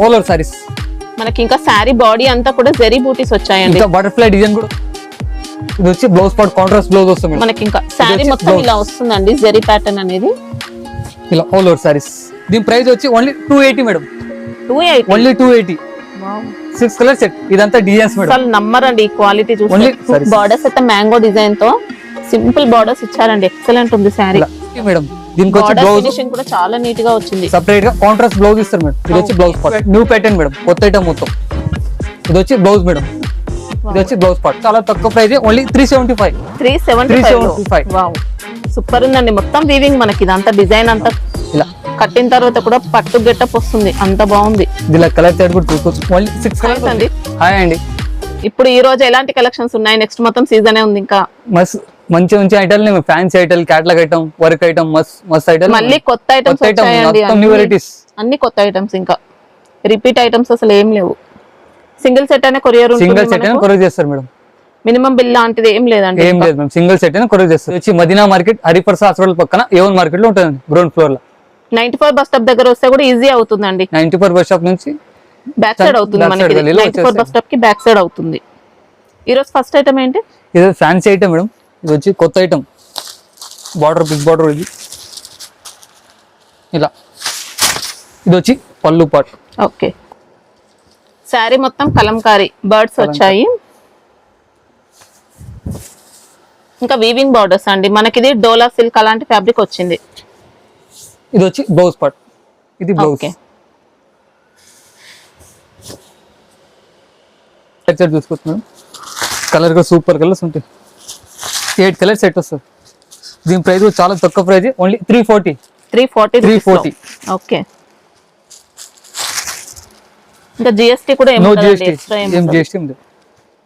All over saris. మనకి ఇంకా sari body అంతా కూడా జెరీ బూటీస్ వచ్చాయండి. ఇంకా బటర్ఫ్లై డిజైన్ కూడా. ఇది వచ్చి బ్లౌజ్ పార్ట్ కాంట్రాస్ట్ బ్లౌజ్ వస్తుంది. మనకి ఇంకా శారీ మొత్తం ఇలా వస్తుందండి జెరీ ప్యాటర్న్ అనేది. ఇలా ఆల్ ఓవర్ సారీస్. దీని ప్రైస్ వచ్చి only 280 madam. 280 only 280. 6 colour set. ఇదంతా డిజైన్స్ మేడం. అసలు నమ్మరండి ఈ క్వాలిటీ చూస్తే. బార్డర్స్ అయితే మ్యాంగో డిజైన్ తో సింపుల్ బార్డర్స్ ఇచ్చారండి. ఎక్సలెంట్ ఉంది శారీ మేడం. దీనికి వచ్చి బ్లౌజ్ ఫినిషింగ్ కూడా చాలా నీట్ గా వచ్చింది. సెపరేట్ గా కాంట్రాస్ట్ బ్లౌజ్ ఇస్తారు మేడం. ఇది వచ్చి blouse part new pattern madam. కొత్త ఐటమ్ మొత్తం. ఇది వచ్చి బ్లౌజ్ మేడం. ఇది వచ్చి బ్లౌజ్ పార్ట్. చాలా తక్కువ ప్రైస్ ఓన్లీ 375. 375. వావ్ సూపర్ ఉందండి. మొత్తం వీవింగ్ మనకి ఇదంతా డిజైన్ అంతా ఇలా కట్టిన తర్వాత కూడా పట్టు గెటప్ వస్తుంది. అంత బాగుంది. ఇలా కలర్ చార్ట్ కూడా చూసుకోవచ్చు. ఓన్లీ 6 కలర్స్ అండి. హాయ్ అండి. ఇప్పుడు ఈ రోజు ఎలాంటి కలెక్షన్స్ ఉన్నాయి? నెక్స్ట్ మొత్తం సీజనే ఉంది. ఇంకా మంచి మంచి item fancy item, catalogue item, work item, మస్త్ ఐటమ్. మళ్ళీ కొత్త ఐటమ్స్ వచ్చాయండి. న్యూ వెరైటీస్ అన్ని కొత్త ఐటమ్స్. ఇంకా రిపీట్ ఐటమ్స్ అసలు ఏం లేవు. సింగిల్ సెట్ అయినా కొరియర్ ఉంటుంది. సింగిల్ సెట్ అయినా కొరియర్ చేస్తారు మేడం. మినిమం బిల్ లాంటిది ఏం లేదండి. ఏం లేదు మేడం. సింగిల్ సెట్ అయినా కొరియర్ చేస్తారు. వచ్చి మదీనా మార్కెట్ హరిప్రసాద్ హాస్పిటల్ పక్కన A1 మార్కెట్ లో ఉంటుంది. గ్రౌండ్ ఫ్లోర్ లో 94 బస్ స్టాప్ దగ్గర వస్తే కూడా ఈజీ అవుతుందండి. 94 బస్ స్టాప్ నుంచి బ్యాక్ సైడ్ అవుతుంది మనకి. 94 బస్ స్టాప్ కి బ్యాక్ సైడ్ అవుతుంది. ఈ రోజు ఫస్ట్ ఐటమ్ ఏంటి? ఇది ఫ్యాన్సీ ఐటమ్ మేడం. ఇది వచ్చి కొత్త ఐటమ్. Border big border. ఇది ఇలా. ఇది వచ్చి పళ్ళు పార్ట్. ఓకే. శారీ మొత్తం కలంకారీ బర్డ్స్ వచ్చాయి. ఇంకా వీవింగ్ బార్డర్స్ అండి. మనకి ఇది డోలా సిల్క్ అలాంటి ఫ్యాబ్రిక్ వచ్చింది. ఇది వచ్చి బ్లౌజ్ పార్ట్. ఇది బ్లౌజ్. ఓకే. చూసుకుంటున్నాం. కలర్ గా సూపర్ కలర్స్ ఉంటాయి. 8 కలర్ సెట్ వస్తుంది. దీని ప్రైస్ చాలా తక్కువ ప్రైస్. ఓన్లీ 340. 340. ఓకే. ఇంకా జిఎస్టీ కూడా నో జిఎస్టీ. ఏం జిఎస్టీ ఉంది.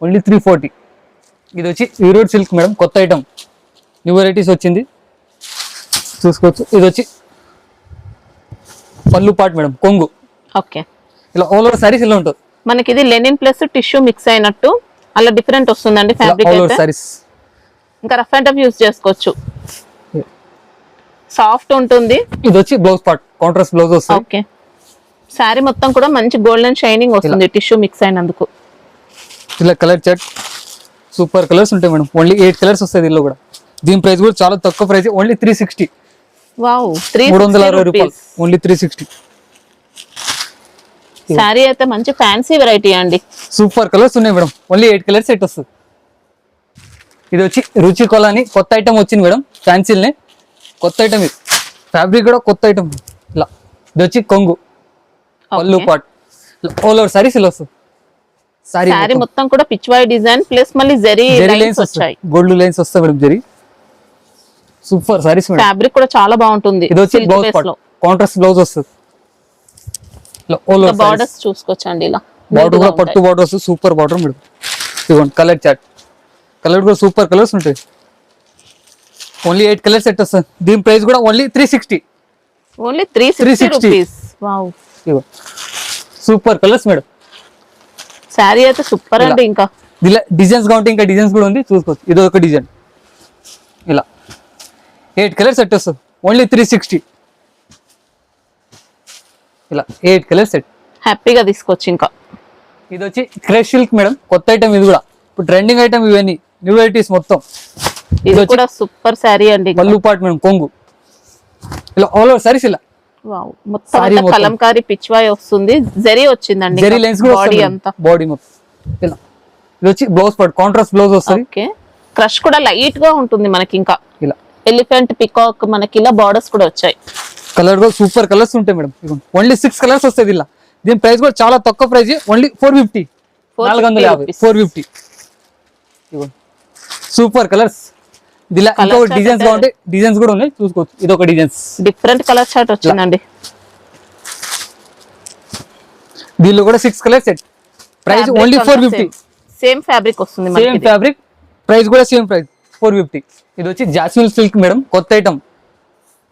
ఓన్లీ 340. ఇది వచ్చి ఈరోడ్ సిల్క్ మేడం. కొత్త ఐటమ్. న్యూ వెరైటీస్ వచ్చింది. చూసుకోవచ్చు. ఇది వచ్చి పళ్ళు పార్ట్ మేడం. కొంగు. ఓకే. ఇలా ఆల్ ఓవర్ సారీస్ ఇలా ఉంటుంది. మనకి ఇది లెనిన్ ప్లస్ టిష్యూ మిక్స్ అయినట్టు అలా డిఫరెంట్ వస్తుందండి ఫ్యాబ్రిక్ అయితే. సారీస్ ఇంకా రఫ్ అండ్ టఫ్ యూస్ చేసుకోవచ్చు. సాఫ్ట్ ఉంటుంది. ఇది వచ్చి బ్లౌజ్ పార్ట్ కాంట్రాస్ట్ బ్లౌజ్ వస్తుంది. ఓకే. శారీ మొత్తం కూడా మంచి గోల్డెన్ షైనింగ్ వస్తుంది టిష్యూ మిక్స్ అయినందుకు. ఇలా కలర్ చార్ట్ సూపర్ కలర్స్ ఉంటాయి మేడం. ఓన్లీ 8 కలర్స్ వస్తాయి దీనిలో కూడా. దీని ప్రైస్ కూడా చాలా తక్కువ ప్రైస్. ఓన్లీ 360. వావ్ 360 రూపాయలు. ఓన్లీ 360. శారీ అయితే మంచి ఫ్యాన్సీ వెరైటీ అండి. సూపర్ కలర్స్ ఉన్నాయి మేడం. ఓన్లీ 8 కలర్స్ సెట్ వస్తుంది. ఇది వచ్చి రుచి కొలని కొత్త ఐటమ్ వచ్చింది మేడం. ఫ్యాన్సీలనే కొత్త ఐటమ్. ఇది ఫ్యాబ్రిక్ కూడా కొత్త ఐటమ్. ఇలా. ఇది వచ్చి కొంగు. పళ్ళు పార్ట్. ఆల్ ఓవర్ సారీస్ ఇలా వస్తుంది. శారీ మొత్తం కూడా పిచ్వాయ్ డిజైన్ ప్లస్ మళ్ళీ జెరీ లైన్స్ వచ్చాయి. గోల్డ్ లైన్స్ వస్తాయి madam. Zari super saris madam. Fabric కూడా చాలా బాగుంటుంది. ఇది వచ్చి బ్లౌజ్ పార్ట్ కాంట్రాస్ట్ బ్లౌజ్ వస్తుంది. బార్డర్స్ చూసుకోవచ్చండి. ఇలా బార్డర్ కూడా పట్టు బార్డర్ వస్తుంది. Super border madam. ఇదిగోండి కలర్ చార్ట్. కలర్ కూడా సూపర్ కలర్స్ ఉంటాయి. ఓన్లీ 8 కలర్ సెట్ వస్తుంది. దీని ప్రైస్ కూడా only 360. Only 360 rupees. Wow super colours madam. Sari అయితే సూపర్ అండి. ఇంకా ఇలా డిజైన్స్ కావాలంటే ఇంకా డిజైన్స్ కూడా ఉంది. చూసుకోవచ్చు. ఇది ఒక డిజైన్. ఇలా 8 కలర్ సెట్ వస్తుంది. ఓన్లీ 360. ఇలా 8 కలర్ సెట్ హ్యాపీగా తీసుకోవచ్చు. ఇంకా ఇది వచ్చి క్రష్ సిల్క్ మేడం. కొత్త ఐటమ్. ఇది కూడా ఇప్పుడు ట్రెండింగ్ ఐటమ్. ఇవన్నీ న్యూ వెరైటీస్ మొత్తం. ఇది కూడా సూపర్ శారీ అండి. పళ్ళు పార్ట్ మేడం. కొంగు. ఇలా ఆల్ ఓవర్ సారీస్ ఇలా. వావ్ మొత్తం కలంకారీ పిచ్వాయ్ వస్తుంది. జెరీ వచ్చిందండి. జెరీ లైన్స్ కూడా బాడీ అంతా. బాడీ మొత్తం ఇలా. ఇది వచ్చి బ్లౌజ్ పార్ట్ కాంట్రాస్ట్ బ్లౌజ్ వస్తుంది. ఓకే. క్రష్ కూడా లైట్ గా ఉంటుంది మనకి. ఇంకా ఇలా ఎలిఫెంట్ పికాక్ మనకి ఇలా బార్డర్స్ కూడా వచ్చాయి. కలర్ కూడా సూపర్ కలర్స్ ఉంటాయి మేడం. ఓన్లీ 6 కలర్స్ వస్తాయి ఇలా. దీని ప్రైస్ కూడా చాలా తక్కువ ప్రైస్. ఓన్లీ 450. 450. 450. Super colours. ఇలా ఇంకా డిజైన్స్ కావాలంటే డిజైన్స్ కూడా ఉన్నాయి. చూసుకోవచ్చు. ఇది ఒక డిజైన్స్. డిఫరెంట్ కలర్ చార్ట్ వచ్చిందండి. దీనిలో కూడా 6 colour set. Price only 450. Same fabric వస్తుంది. Same fabric. ప్రైస్ కూడా సేమ్ ప్రైస్ 450. ఇది వచ్చి జాస్మిన్ సిల్క్ మేడం. కొత్త ఐటమ్.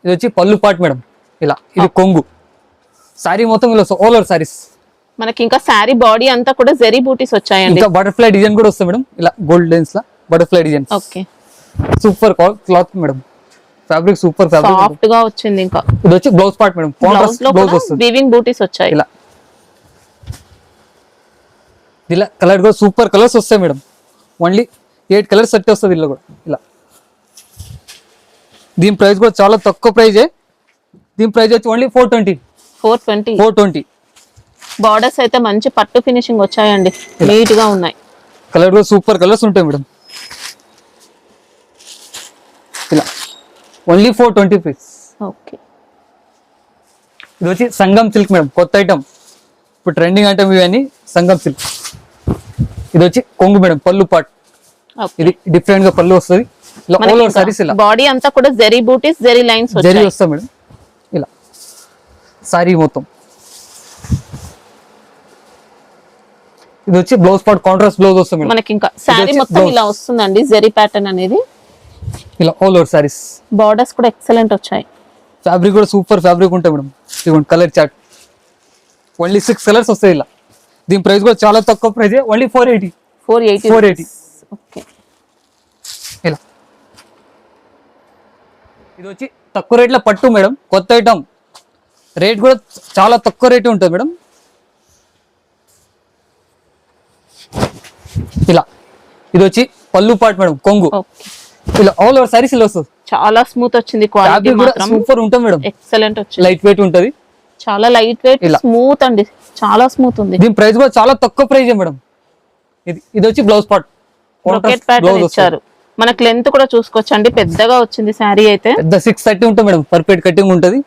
ఇది వచ్చి పళ్ళు పార్ట్ మేడం. ఇలా. ఇది కొంగు. సారీ మొత్తం ఇలా ఆల్ ఓవర్ సారీస్. మనకి ఇంకా శారీ బాడీ అంతా కూడా జెరీ బూటీస్ వచ్చాయండి. ఇంకా బటర్ఫ్లై డిజైన్ కూడా వస్తుంది మేడం. ఇలా గోల్డ్ లైన్స్ లా butterfly design. Okay. Super cloth madam. Fabric super fabric. Soft గా వచ్చింది. ఇంకా ఇది వచ్చి blouse part madam. Contrast blouse వస్తుంది. వీవింగ్ బూటీస్ వచ్చాయి. ఇలా ఇలా కలర్ కూడా సూపర్ కలర్స్ వస్తాయి మేడం. ఓన్లీ 8 కలర్స్ సెట్ వస్తుంది ఇలా కూడా. ఇలా దీని ప్రైస్ కూడా చాలా తక్కువ ప్రైజే. దీని ప్రైస్ వచ్చి ఓన్లీ 420. బార్డర్స్ అయితే మంచి పట్టు ఫినిషింగ్ వచ్చాయండి, నీట్ గా ఉన్నాయి. కలర్ కూడా సూపర్ కలర్స్ ఉంటాయి మేడం. ఇలా ఓన్లీ 420 ప్రైస్. ఓకే, ఇది వచ్చి సంగం సిల్క్ మేడం, కొత్త ఐటమ్. ఇప్పుడు ట్రెండింగ్ ఐటమ్ ఇవన్నీ సంగం సిల్క్. ఇది వచ్చి కొంగు మేడం, పళ్ళు పాట్. ఇది డిఫరెంట్ గా పళ్ళు వస్తుంది. ఇలా ఆల్ ఓవర్ సారీస్ ఇలా బాడీ అంతా కూడా జరీ బూటీస్, జరీ లైన్స్ జరీ వస్తాయి మేడం. ఇలా సారీ మొత్తం. ఇది వచ్చి బ్లౌజ్ పార్ట్ కాంట్రాస్ట్ బ్లౌజ్ వస్తుంది మేడం. మనకి ఇంకా సారీ మొత్తం ఇలా వస్తుందండి, జరీ ప్యాటర్న్ అనేది. ఇలా ఆల్ ఓవర్ సారీస్. బార్డర్స్ కూడా ఎక్సలెంట్ వచ్చాయి. ఫ్యాబ్రిక్ కూడా సూపర్ ఫ్యాబ్రిక్ ఉంటాయి మేడం. ఇదిగోండి కలర్ చార్ట్. ఓన్లీ 6 కలర్స్ వస్తాయి ఇలా. దీని ప్రైస్ కూడా చాలా తక్కువ ప్రైస్, ఓన్లీ 480. ఓకే, ఇలా ఇది వచ్చి తక్కువ రేట్లో పట్టు మేడం, కొత్త ఐటమ్. రేట్ కూడా చాలా తక్కువ రేట్ ఉంటుంది మేడం. ఇలా ఇది వచ్చి పళ్ళు పాట్ మేడం, కొంగు. ఇలా ఆల్ ఓవర్ సారీస్ ఇలా వస్తుంది. చాలా స్మూత్ వచ్చింది, క్వాలిటీ కూడా సూపర్ ఉంటుంది మేడం. ఎక్సలెంట్ వచ్చింది, లైట్ వెయిట్ ఉంటది, చాలా లైట్ వెయిట్, స్మూత్ అండి, చాలా స్మూత్ ఉంది. దీని ప్రైస్ కూడా చాలా తక్కువ ప్రైస్ మేడం. ఇది వచ్చి బ్లౌజ్ పార్ట్ బ్రోకెట్ ప్యాటర్న్ ఇచ్చారు. మనకి లెంత్ కూడా చూసుకోవచ్చు అండి, పెద్దగా వచ్చింది శారీ అయితే. పెద్ద 630 ఉంటుంది మేడం, పర్ఫెక్ట్ కటింగ్ ఉంటది.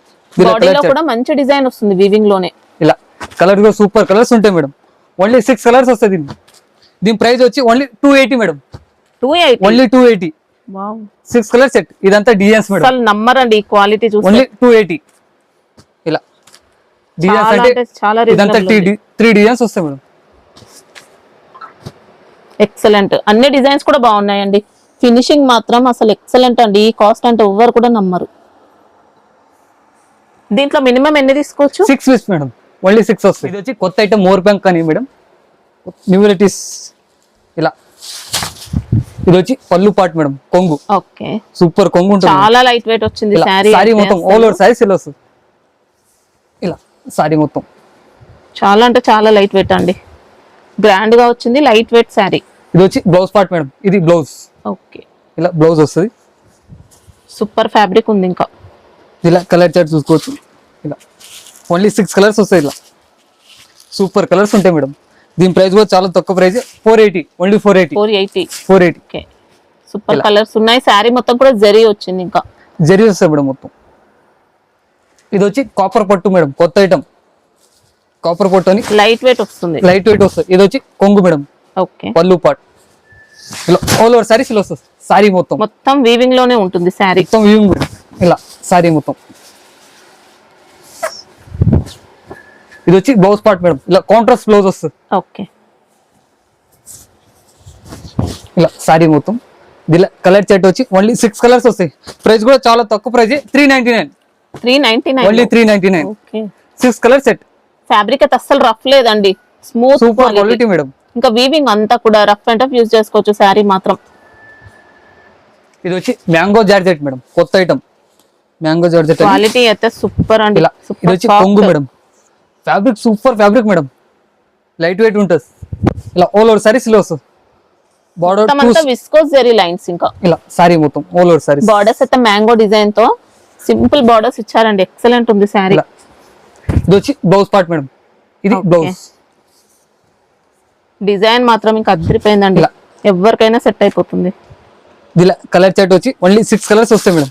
బాడీలో కూడా మంచి డిజైన్ వస్తుంది వీవింగ్ లోనే. ఇలా కలర్ కూడా సూపర్ కలర్స్ ఉంటాయి మేడం. ఓన్లీ 6 కలర్స్ వస్తాయి. దీని ప్రైస్ వచ్చి only 280 madam. 280, only 280. Wow, 6 colour set. ఇదంతా డిజైన్స్ మేడం. అసలు నమ్మరండి ఈ క్వాలిటీ చూస్తే. ఓన్లీ 280. ఇలా డిజైన్స్ అంటే చాలా ఇదంతా 3 డిజైన్స్ వస్తాయి మేడం. ఎక్సలెంట్, అన్ని డిజైన్స్ కూడా బాగున్నాయండి. ఫినిషింగ్ మాత్రం అసలు ఎక్సలెంట్ అండి. ఈ కాస్ట్ అంటే ఎవ్వరు కూడా నమ్మరు. దీంట్లో మినిమం ఎన్ని తీసుకోవచ్చు? 6 పీస్ మేడం, ఓన్లీ 6 వస్తాయి. ఇది వచ్చి కొత్త ఐటమ్ మోర్ బ్యాంక్ అని మేడం, న్యూ వెరైటీస్. ఇలా ఇది వచ్చి పళ్ళు పాట్ మేడం, కొంగు. ఓకే, సూపర్ కొంగు ఉంటుంది. చాలా లైట్ వెయిట్ వచ్చింది సారీ మొత్తం ఆల్ ఓవర్ సారీస్ ఇలా వస్తుంది. ఇలా సారీ మొత్తం చాలా అంటే చాలా లైట్ వెయిట్ అండి, గ్రాండ్ గా వచ్చింది, లైట్ వెయిట్ సారీ. ఇది వచ్చి బ్లౌజ్ పార్ట్ మేడం, ఇది బ్లౌజ్. ఓకే, ఇలా బ్లౌజ్ వస్తుంది. సూపర్ ఫ్యాబ్రిక్ ఉంది. ఇంకా ఇలా కలర్ చార్ట్ చూసుకోవచ్చు. ఇలా ఓన్లీ 6 కలర్స్ వస్తాయి. ఇలా సూపర్ కలర్స్ ఉంటాయి మేడం. దీని ప్రైస్ కూడా చాలా తక్కువ price, 480. Only 480. Okay, super colours ఉన్నాయి. శారీ మొత్తం కూడా జరీ వచ్చింది, ఇంకా జరీ వస్తాయి మేడం మొత్తం. ఇది వచ్చి కాపర్ పట్టు మేడం, కొత్త ఐటమ్. కాపర్ పట్టు అని లైట్ వెయిట్ వస్తుంది. లైట్ వెయిట్ వస్తుంది. ఇది వచ్చి కొంగు మేడం, ఓకే, పళ్ళు పాట్. ఇలా ఆల్ ఓవర్ సారీస్ ఇలా వస్తుంది. సారీ మొత్తం వీవింగ్ లోనే ఉంటుంది శారీ. మొత్తం వీవింగ్. ఇలా సారీ మొత్తం. ఇది వచ్చి బ్లౌజ్ పార్ట్ మేడం, ఇలా కాంట్రాస్ట్ బ్లౌజ్ వస్తుంది. ఓకే, ఇలా సారీ మొత్తం. ఇలా కలర్ చార్ట్ వచ్చి ఓన్లీ 6 కలర్స్ వస్తాయి. ప్రైస్ కూడా చాలా తక్కువ price, 399. Only 399. Okay, 6 colour set. Fabric అయితే అస్సలు రఫ్ లేదండి, స్మూత్ సూపర్ క్వాలిటీ మేడం. ఇంకా వీవింగ్ అంతా కూడా రఫ్ అండ్ టఫ్ యూజ్ చేసుకోవచ్చు శారీ మాత్రం. ఇది వచ్చి మ్యాంగో జార్జెట్ మేడం, కొత్త ఐటమ్. మ్యాంగో జార్జెట్ క్వాలిటీ అయితే సూపర్ అండి. ఇలా ఇది వచ్చి కొంగు madam, fabric super fabric madam, light wait ఉంటుంది. ఇలా ఆల్ ఓవర్ సారీస్ ఇలా వస్తుంది. బార్డర్ అంతా విస్కోస్ జెరీ లైన్స్. ఇంకా ఇలా సారీ మొత్తం ఆల్ ఓవర్ సారీస్. బార్డర్స్ అయితే మ్యాంగో డిజైన్ తో సింపుల్ బార్డర్స్ ఇచ్చారండి, ఎక్సలెంట్ ఉంది శారీ. ఇది వచ్చి బ్లౌజ్ పార్ట్ మేడం, ఇది బ్లౌజ్. డిజైన్ మాత్రం ఇంకా అదిరిపోయిందండి, ఎవరికైనా సెట్ అయిపోతుంది. ఇలా కలర్ చార్ట్ వచ్చి ఓన్లీ 6 కలర్స్ వస్తాయి మేడం,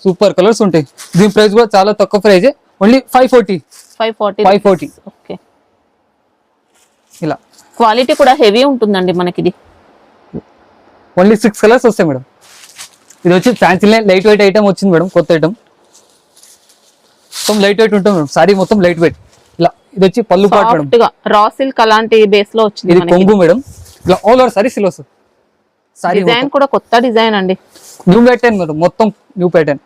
సూపర్ కలర్స్ ఉంటాయి. దీని ప్రైస్ కూడా చాలా తక్కువ ప్రైస్, ఓన్లీ 540. ఓకే, ఇలా క్వాలిటీ కూడా హెవీ ఉంటుందండి మనకి. ఇది ఓన్లీ 6 కలర్స్ వస్తాయి మేడం. ఇది వచ్చి ఫ్యాన్సీ లైట్ వెయిట్ ఐటమ్ వచ్చింది మేడం, కొత్త ఐటమ్. మొత్తం లైట్ వెయిట్ ఉంటుంది మేడం, సారీ మొత్తం లైట్ వెయిట్. ఇలా ఇది వచ్చి పళ్ళు పాట్ మేడం, రా సిల్క్ అలాంటి బేస్ లో వచ్చింది. ఇది కొంగు మేడం. ఇలా ఆల్ ఓవర్ సారీస్ ఇలా వస్తుంది. సారీ డిజైన్ కూడా కొత్త డిజైన్ అండి, న్యూ ప్యాటర్న్ మేడం, మొత్తం new pattern.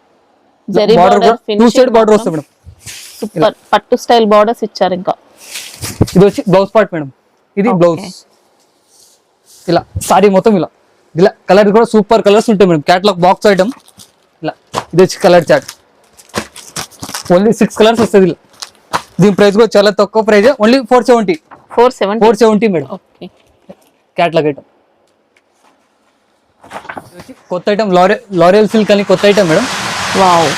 Border 2 side border వస్తుంది మేడం, సూపర్ పట్టు స్టైల్ బార్డర్స్ ఇచ్చారు. ఇంకా ఇది వచ్చి బ్లౌజ్ పార్ట్ మేడం, ఇది బ్లౌజ్. ఇలా సారీ మొత్తం ఇలా కలర్ కూడా సూపర్ కలర్స్ ఉంటాయి మేడం, క్యాటలాగ్ బాక్స్ ఐటమ్. ఇలా ఇది వచ్చి కలర్ చార్ట్, ఓన్లీ 6 కలర్స్ వస్తుంది. ఇలా దీని ప్రైస్ కూడా చాలా తక్కువ price, only 470. 470. 470 madam. Okay, catalogue item కొత్త ఐటమ్ లారియల్ సిల్క్ అని కొత్త item madam. Wow,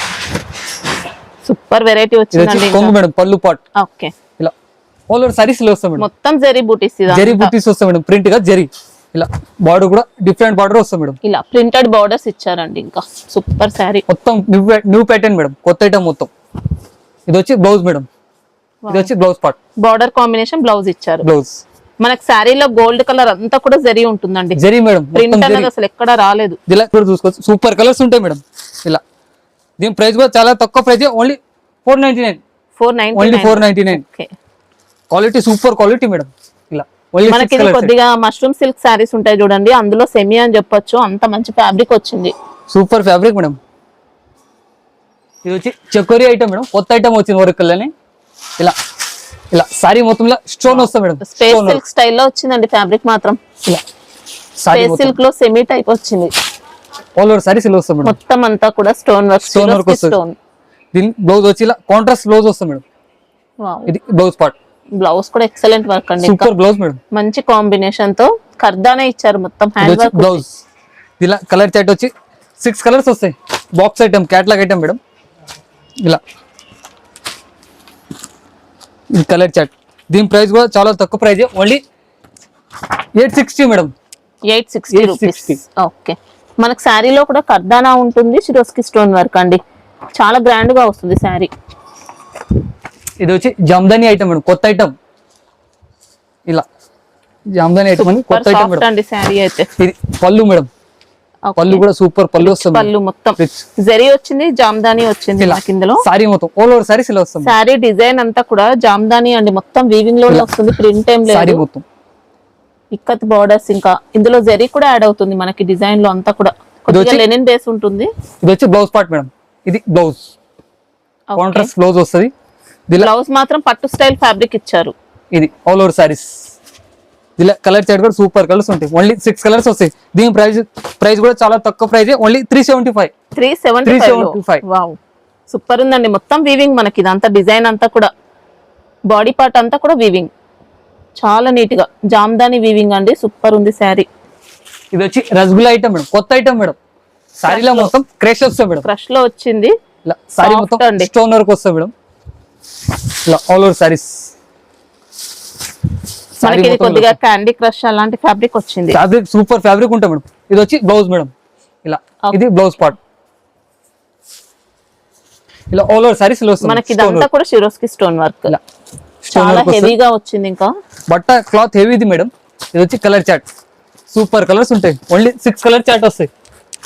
super variety ఇది వచ్చి వచ్చిందండి. కొంగు మేడం, పళ్ళు పాట్ ఓకే, ఇలా ఆల్ ఓవర్ సారీస్ లో వస్తాం మేడం. మొత్తం జరీ బూటీస్ జరీ బుట్టీస్ వస్తాం మేడం, ప్రింట్ గా జరీ. ఇలా బార్డర్ కూడా డిఫరెంట్ బార్డర్ వస్తాం మేడం. ఇలా ప్రింటెడ్ బార్డర్స్ ఇచ్చారండి. ఇంకా సూపర్ శారీ, మొత్తం న్యూ ప్యాటర్న్ మేడం, కొత్త ఐటమ్ మొత్తం. ఇది వచ్చి బ్లౌజ్ మేడం, ఇది వచ్చి blouse part, border combination blouse ఇచ్చారు. బ్లౌజ్ మనకి శారీలో గోల్డ్ కలర్ అంతా కూడా జరీ ఉంటుందండి. జరీ మేడం, ప్రింట్ అనేది అసలు ఎక్కడ రాలేదు. ఇలా కూడా చూసుకోవచ్చు, సూపర్ కలర్స్ ఉంటాయి మేడం. ఇలా దీని ప్రైస్ కూడా చాలా తక్కువ price, only 499. 499. Only 499. Okay, quality super quality madam. ఇలా ఓన్లీ మనకి ఇది కొద్దిగా మష్రూమ్ సిల్క్ శారీస్ ఉంటాయి చూడండి, అందులో సెమీ అని చెప్పొచ్చు, అంత మంచి ఫ్యాబ్రిక్ వచ్చింది. Super fabric madam. ఇది వచ్చి చకోరీ ఐటమ్ మేడం, కొత్త ఐటమ్ వచ్చింది వర్క్ అని. ఇలా ఇలా సారీ మొత్తంలో స్టోన్ వస్తాయి మేడం. స్పేస్ సిల్క్ స్టైల్లో వచ్చిందండి ఫ్యాబ్రిక్ మాత్రం. ఇలా సారీ స్పేస్ సిల్క్ లో సెమీ టైప్ వచ్చింది. ఆల్ ఓవర్ సారీస్ ఇలా వస్తాయి మేడం. మొత్తం అంతా కూడా స్టోన్ వర్క్, స్టోన్ వర్క్ వస్తుంది. స్టోన్. దీని బ్లౌజ్ వచ్చి ఇలా కాంట్రాస్ట్ బ్లౌజ్ వస్తుంది మేడం. వావ్, ఇది బ్లౌజ్ పార్ట్, బ్లౌజ్ కూడా ఎక్సలెంట్ వర్క్ అండి. ఇంకా సూపర్ బ్లౌజ్ మేడం. మంచి కాంబినేషన్ తో కర్దానే ఇచ్చారు, మొత్తం ఇది హ్యాండ్ వచ్చి వర్క్. బ్లౌజ్. ఇలా కలర్ చార్ట్ వచ్చి 6 కలర్స్ వస్తాయి. Box item, catalogue item madam. ఇలా ఇది కలర్ చార్ట్. దీని ప్రైస్ కూడా చాలా తక్కువ price, only 860 madam. 860 rupees. 860. Okay, మనకు శారీలో కూడా కర్దానా ఉంటుంది, షిరోస్కి స్టోన్ వర్క్ అండి. చాలా గ్రాండ్ గా వస్తుంది శారీ. ఇది వచ్చి జామ్దాని ఐటమ్ మేడం, కొత్త ఐటమ్. ఇలా జామ్దాని ఐటమ్ అని కొత్త ఐటమ్ సాఫ్ట్ మేడం. అండి శారీ అయితే. ఇది పళ్ళు మేడం, ఓకే. పళ్ళు కూడా సూపర్ పళ్ళు వస్తుంది. పళ్ళు మొత్తం Rich. జరీ వచ్చింది, జామ్దాని వచ్చింది ఇలా మనకి ఇందులో. సారీ మొత్తం ఆల్ ఓవర్ సారీస్ ఇలా వస్తుంది. శారీ డిజైన్ అంతా కూడా జామ్దాని అండి, మొత్తం వీవింగ్ లోనే వస్తుంది, ప్రింట్ ఏం సారీ లేదు. మొత్తం ఇక్కత్ బార్డర్స్, ఇంకా ఇందులో జరీ కూడా యాడ్ అవుతుంది మనకి డిజైన్ లో అంతా కూడా. కొద్దిగా లెనిన్ బేస్ ఉంటుంది. ఇది వచ్చి బ్లౌజ్ పార్ట్ మేడం. ఇది బ్లౌజ్, కాంట్రాస్ట్ బ్లౌజ్ వస్తుంది. బ్లౌజ్ మాత్రం పట్టు స్టైల్ ఫ్యాబ్రిక్ ఇచ్చారు. ఇది ఆల్ ఓవర్ సారీస్. ఇలా కలర్ చార్ట్ కూడా సూపర్ కలర్స్ ఉంటాయి, ఓన్లీ 6 కలర్స్ వస్తాయి. దీని ప్రైస్ కూడా చాలా తక్కువ ప్రైస్, ఓన్లీ 375. 375. వావ్, సూపర్ ఉందండి. మొత్తం వీవింగ్ మనకి, ఇదంతా డిజైన్ అంతా కూడా, బాడీ పార్ట్ అంతా కూడా వీవింగ్, చాలా నీట్ గా జామ్దాని వీవింగ్ అండి. సూపర్ ఉంది శారీ. ఇది వచ్చి రసగుల్లా ఐటమ్ మేడం, కొత్త ఐటమ్ మేడం. సారీలో మొత్తం క్రేష్ వస్తాయి మేడం. క్రష్ లో వచ్చింది. ఇలా సారీ Soft మొత్తం అండి. స్టోన్ వర్క్ వస్తాయి మేడం. ఇలా ఆల్ ఓవర్ సారీస్. మనకి ఇది కొద్దిగా క్యాండీ క్రష్ అలాంటి ఫ్యాబ్రిక్ వచ్చింది. ఫ్యాబ్రిక్ సూపర్ ఫ్యాబ్రిక్ ఉంటాయి మేడం. ఇది వచ్చి బ్లౌజ్ మేడం. ఇలా ఇది బ్లౌజ్ పార్ట్. ఇలా ఆల్ ఓవర్ సారీస్ ఇలా వస్తుంది. మనకి ఇదంతా కూడా షిరోస్కి స్టోన్ వర్క్, ఇలా స్టోన్ చాలా వర్క్ వస్తుంది. హెవీగా వచ్చింది. ఇంకా బట్ట క్లాత్ హెవీది మేడం. ఇది వచ్చి కలర్ చార్ట్, సూపర్ కలర్స్ ఉంటాయి, ఓన్లీ 6 కలర్ చార్ట్ వస్తాయి.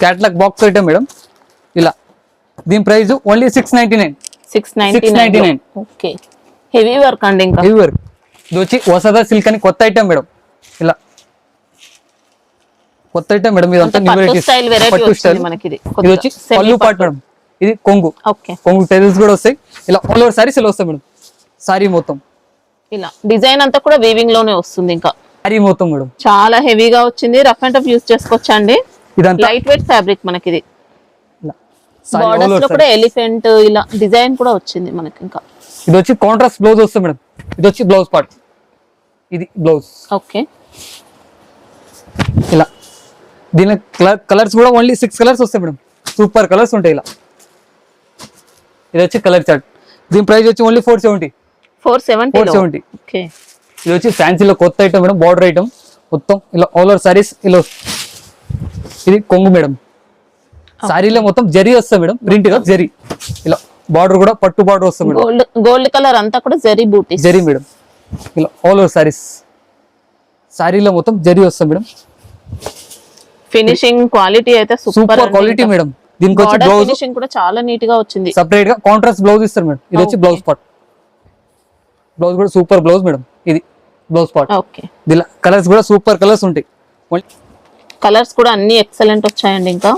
Catalogue box item madam. ఇలా దీని price only 699. 699. Okay, heavy work అండి. ఇంకా హెవీ వర్క్. ఇది వచ్చి వసదా సిల్క్ అని కొత్త ఐటమ్ మేడం. ఇలా కొత్త ఐటమ్ మేడం. ఇదంతా న్యూ పట్టు వెరైటీస్, స్టైల్ వెరైటీ పట్టు వచ్చింది స్టైల్. మనకి. ఇది ఇది వచ్చి పళ్ళు పార్ట్ మేడం. ఇది కొంగు, ఓకే. కొంగు టైల్స్ కూడా వస్తాయి. ఇలా ఆల్ ఓవర్ సారీస్ ఇలా వస్తాయి మేడం. సారీ మొత్తం ఇలా డిజైన్ అంతా కూడా వీవింగ్ లోనే వస్తుంది. ఇంకా సారీ మొత్తం మేడం. చాలా హెవీగా వచ్చింది. రఫ్ అండ్ టఫ్ యూస్ చేసుకోవచ్చు అండి. ఇదంతా లైట్ వెయిట్ ఫ్యాబ్రిక్ మనకి. ఇది ఇలా సారీ ఆల్ బార్డర్స్ లో ఓవర్. కూడా ఎలిఫెంట్ ఇలా డిజైన్ కూడా వచ్చింది మనకి. ఇంకా ఇది వచ్చి కాంట్రాస్ట్ బ్లౌజ్ వస్తుంది మేడం. ఇది వచ్చి బ్లౌజ్ పార్ట్. ఇది బ్లౌజ్. ఓకే, ఇలా దీని కలర్స్ కూడా ఓన్లీ 6 కలర్స్ వస్తాయి మేడం. సూపర్ కలర్స్ ఉంటాయి. ఇలా ఇది వచ్చి కలర్ చార్ట్. దీని ప్రైస్ వచ్చి ఓన్లీ 470. 470. ఓకే, ఇది వచ్చి ఫ్యాన్సీలో కొత్త ఐటమ్ మేడం, బార్డర్ ఐటమ్ మొత్తం. ఇలా ఆల్ ఓవర్ సారీస్ ఇలా. ఇది కొంగు మేడం. సారీలో మొత్తం జరీ వస్తుంది మేడం, ప్రింట్ గా జరీ. ఇలా బార్డర్ కూడా పట్టు బార్డర్ వస్తుంది మేడం. గోల్డ్ కలర్ అంతా కూడా జరీ బూటీ, జరీ మేడం. ఇలా ఆల్ ఓవర్ సారీస్. సారీలో మొత్తం జరీ వస్తుంది మేడం. ఫినిషింగ్ క్వాలిటీ అయితే సూపర్ క్వాలిటీ మేడం. దీనికి వచ్చి బ్లౌజ్ ఫినిషింగ్ కూడా చాలా నీట్ గా వచ్చింది. సపరేట్ గా కాంట్రాస్ట్ బ్లౌజ్ ఇస్తారు మేడం. ఇది వచ్చి బ్లౌజ్ పార్ట్. బ్లౌజ్ కూడా సూపర్ బ్లౌజ్ మేడం. ఇది బ్లౌజ్ పార్ట్. ఓకే, ఇలా కలర్స్ కూడా సూపర్ కలర్స్ ఉంటాయి. కలర్స్ కూడా అన్ని ఎక్సలెంట్ వచ్చాయండి. ఇంకా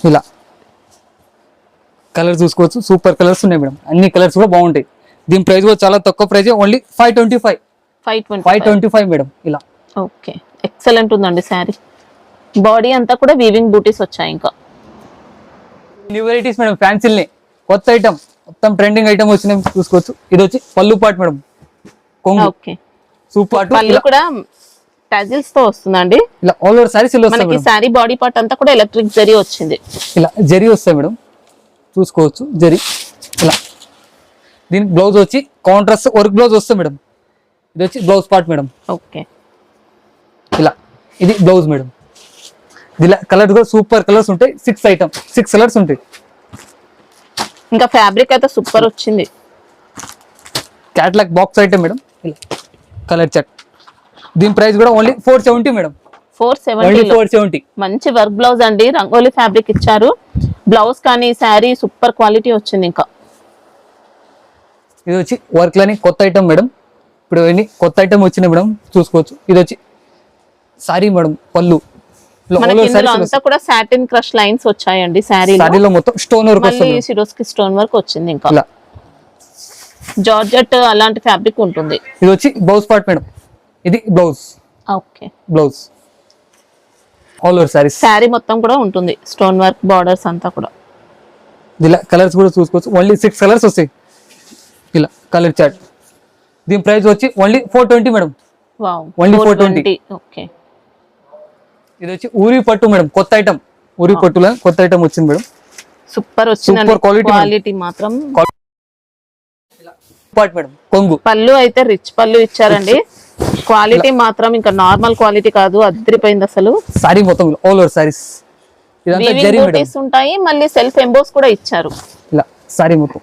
ఇలా కలర్స్ చూసుకోవచ్చు, సూపర్ కలర్స్ ఉన్నాయి మేడం. అన్ని కలర్స్ కూడా బాగుంటాయి. దీని ప్రైస్ కూడా చాలా తక్కువ ప్రైస్, ఓన్లీ 525. 525 మేడం. ఇలా ఓకే, ఎక్సలెంట్ ఉందండి శారీ. బాడీ అంతా కూడా వీవింగ్ బూటీస్ వచ్చాయి. ఇంకా న్యూ వెరైటీస్ మేడం, ఫ్యాన్సీల్ని కొత్త ఐటమ్, మొత్తం ట్రెండింగ్ ఐటమ్ వచ్చినాయి చూసుకోవచ్చు. ఇది వచ్చి పళ్ళు పార్ట్ మేడం. కొంగు ఓకే, సూపర్ పళ్ళు కూడా టజిల్స్ తో వస్తుందండి. ఇలా ఆల్ ఓవర్ సారీస్ ఇలా వస్తాయి మనకి మేడం. శారీ బాడీ పార్ట్ అంతా కూడా ఎలక్ట్రిక్ జరీ వచ్చింది. ఇలా జరీ వస్తాయి మేడం, చూసుకోవచ్చు జరీ. ఇలా దీనికి బ్లౌజ్ వచ్చి కాంట్రాస్ట్ వర్క్ బ్లౌజ్ వస్తుంది మేడం. ఇది వచ్చి బ్లౌజ్ పార్ట్ మేడం. ఓకే, ఇలా ఇది బ్లౌజ్ మేడం. ఇలా కలర్ కూడా సూపర్ కలర్స్ ఉంటాయి. 6 కలర్స్ ఉంటాయి. ఇంకా ఫ్యాబ్రిక్ అయితే సూపర్ వచ్చింది. Catalogue box item madam. ఇలా కలర్ చార్ట్. దీని ప్రైస్ కూడా ఓన్లీ 470 మేడం. 470 లో 470. మంచి వర్క్ బ్లౌజ్ అండి, రంగోలీ ఫ్యాబ్రిక్ ఇచ్చారు. బ్లౌజ్ కానీ శారీ సూపర్ క్వాలిటీ వచ్చింది. ఇంకా ఇది వచ్చి వర్క్ లని కొత్త ఐటమ్ మేడం. ఇప్పుడు ఇవన్నీ కొత్త ఐటమ్ వచ్చినాయి మేడం, చూసుకోవచ్చు. ఇది వచ్చి సారీ మేడం, పళ్ళు. మనకి ఇందులో అంతా కూడా సాటిన్ క్రష్ లైన్స్ వచ్చాయండి. శారీలో మొత్తం స్టోన్ వర్క్ మళ్ళీ వస్తుంది. సిరోస్కి స్టోన్ వర్క్ వచ్చింది. ఇంకా ఇలా జార్జెట్ అలాంటి ఫ్యాబ్రిక్ ఉంటుంది. ఇది వచ్చి బ్లౌజ్ పార్ట్ మేడం. ఇది blouse. Okay, blouse all over saris. Sari మొత్తం కూడా ఉంటుంది స్టోన్ వర్క్ బార్డర్స్ అంతా కూడా. ఇలా కలర్స్ కూడా చూసుకోవచ్చు. ఓన్లీ 6 కలర్స్ వస్తాయి. ఇలా కలర్ చార్ట్. దీని ప్రైస్ వచ్చి only 420 madam. Wow, Only 420. Okay, ఇది వచ్చి ఊరి పట్టు మేడం, కొత్త ఐటమ్. ఊరి పట్టులో కొత్త ఐటమ్ వచ్చింది మేడం. సూపర్ వచ్చిందండి. Super quality క్వాలిటీ మాత్రం. పార్ట్ మేడం, కొంగు. పళ్ళు అయితే రిచ్ పళ్ళు ఇచ్చారండి. క్వాలిటీ మాత్రం ఇంకా నార్మల్ క్వాలిటీ కాదు, అదిరిపోయింది అసలు. సారీ మొత్తం ఆల్ ఓవర్ సారీస్. ఇదంతా వీవింగ్ జరీ మేడం. బూటీస్ ఉంటాయి, మళ్ళీ సెల్ఫ్ ఎంబోస్ కూడా ఇచ్చారు. ఇలా సారీ మొత్తం.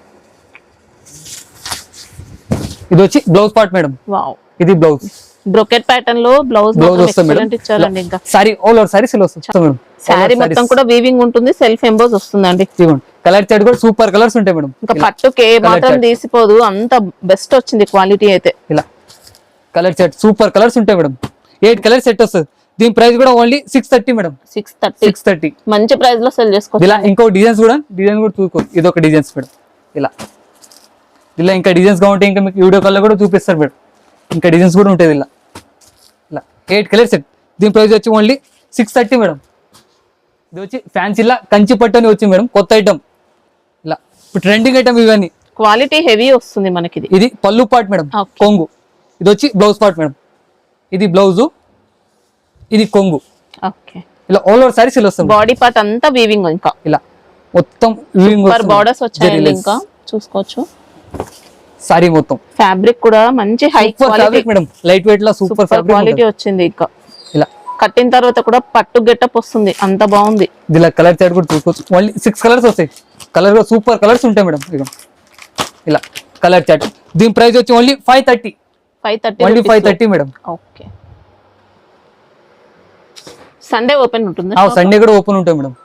ఇది వచ్చి బ్లౌజ్ పార్ట్ మేడం. వావ్, ఇది బ్లౌజ్. బ్రోకెట్ ప్యాటర్న్ లో బ్లౌజ్ వస్తుంది మేడం. ఇచ్చారండి. ఇంకా సారీ ఆల్ ఓవర్ సారీస్ ఇలా వస్తుంది మేడం. శారీ మొత్తం కూడా వీవింగ్ ఉంటుంది, సెల్ఫ్ ఎంబోస్ వస్తుందండి. కలర్ చార్ట్ కూడా సూపర్ కలర్స్ ఉంటాయి మేడం. ఇంకా పట్టుకే మాత్రం తీసిపోదు, అంత బెస్ట్ వచ్చింది క్వాలిటీ అయితే. ఇలా కలర్ చార్ట్ సూపర్ కలర్స్ ఉంటాయి మేడం. 8 కలర్ సెట్ వస్తుంది. దీని ప్రైస్ కూడా ఓన్లీ 630 మేడం. 630. మంచి ప్రైస్ లో సెల్ చేసుకోవచ్చు. ఇలా ఇంకో డిజైన్ కూడా చూసుకోవచ్చు. ఇది ఒక డిజైన్స్ మేడం. ఇలా ఇంకా డిజైన్స్ గా ఉంటాయి. ఇంకా మీకు వీడియో కాల్ లో కూడా చూపిస్తారు మేడం. ఇంకా డిజైన్స్ కూడా ఉంటుంది. ఇలా 8 కలర్ సెట్. దీని ప్రైస్ వచ్చి ఓన్లీ 630 మేడం. ఇది వచ్చి ఫ్యాన్సీలా కంచి పట్టు అని వచ్చింది మేడం, కొత్త ఐటమ్. ఇలా ఇప్పుడు ట్రెండింగ్ ఐటమ్ ఇవన్నీ. క్వాలిటీ హెవీ వస్తుంది మనకి. ఇది పళ్ళు పార్ట్ మేడం, కొంగు. ఇది వచ్చి బ్లౌజ్ పార్ట్ మేడం. ఇది బ్లౌజ్, ఇది కొంగు. ఓకే, ఇలా ఆల్ ఓవర్ సారీస్ ఇలా వస్తుంది. బాడీ పార్ట్ అంతా వీవింగ్. ఇంకా ఇలా మొత్తం వీవింగ్ బార్డర్స్ వచ్చాయండి. ఇంకా చూసుకోవచ్చు సారీ మొత్తం. ఫ్యాబ్రిక్ కూడా మంచి high quality madam, light weight లా సూపర్ క్వాలిటీ వచ్చింది. ఇంకా ఇలా కట్టిన తర్వాత కూడా పట్టు గెటప్ వస్తుంది, అంత బాగుంది. ఇలా కలర్ చార్ట్ కూడా చూసుకోవచ్చు. ఓన్లీ 6 కలర్స్ వస్తాయి. కలర్ కూడా సూపర్ కలర్స్ ఉంటాయి మేడం. ఇలా కలర్ చార్ట్. దీని ప్రైస్ వచ్చి only 530. 530 madam. Okay, Sunday open ఉంటుంది. సండే కూడా ఓపెన్ ఉంటాయి మేడం.